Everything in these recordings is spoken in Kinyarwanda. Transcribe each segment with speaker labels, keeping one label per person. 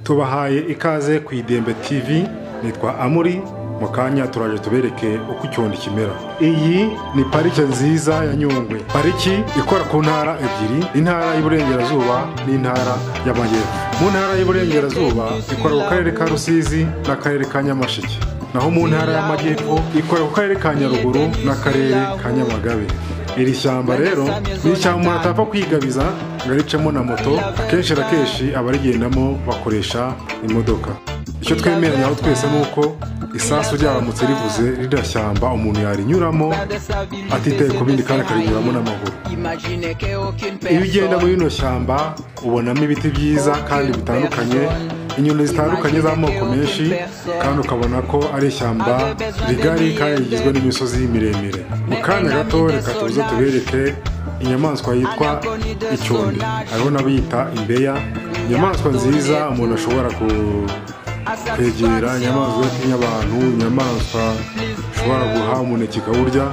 Speaker 1: tubahaye ikaze ku Idembe TV. Nitwa Amuri. Mukanya turaje tubereke uko icyondi kimera. Iyi ni parike nziza ya Nyungwe. Pariki ikora ku ntara ebyiri, intara y'Iburengerazuba n'intara y'Amajyepfo. Mu ntara y'Iburengerazuba ikora ku karere ka Rusizi n'akarere ka Nyamasheke. Naho mu ntara y'Amajyepfo ikora ku karere ka Nyaruguru n'akarere ka Nyamagabe. Iri shyamba rero ni ishyamba atapfa kwigabiza ngo aricemo na moto, akenshi na kenshi abarigendamo bakoresha imodoka. Icyo twemeranya aho twese nuko isasu ryaramutse rivuze ririya shyamba umuntu yarinyuramo atitaye ku bindi kandi akarinyuramo n'amaguru. Iyo ugenda muri ino shyamba ubonamo ibiti byiza kandi bitandukanye, inyoni zitandukanye z'amoko menshi, kandi ukabona ko ari ishyamba rigari kandi rigizwe n'imisozi miremire. Mu kanya gato reka tuze tubereke inyamaswa yitwa icyondi, hariho n'abiyita imbeya. Inyamaswa nziza umuntu ashobora kwegera, inyamaswa itinya abantu, inyamaswa ushobora guha umuneke ikawurya.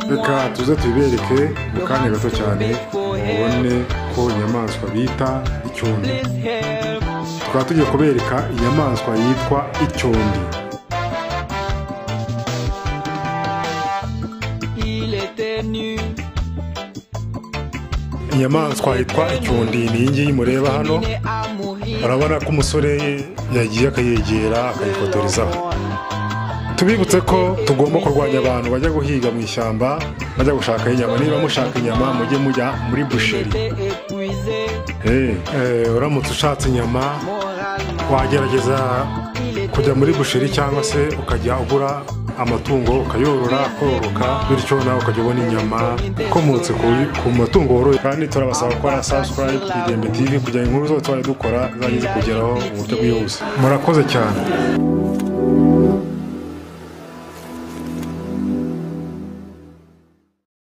Speaker 1: Reka tuze tubereke mu kanya gato cyane mubone ko inyamaswa bita icyondi. Tukaba tugiye kubereka inyamaswa yitwa icyondi. Inyamaswa yitwa icyondi ni iyi ngiyi mureba hano. Urabona ko umusore yagiye akayegera akayifotorezaho. Tubibutse ko tugomba kurwanya abantu bajya guhiga mu ishyamba, bajya gushaka inyama. Niba mushaka inyama mujye mujya muri busheri. Uramutse ushatse inyama wagerageza kujya muri busheri cyangwa se ukajya ugura amatungo ukayorora kororoka, bityo nawe ukajya ubona inyama ikomotse ku matungo woroye. Kandi turabasaba gukora subscribe ku Idembe TV kugira ngo inkuru zose twari dukora zajye zikugeraho mu buryo bwihuse. Murakoze cyane.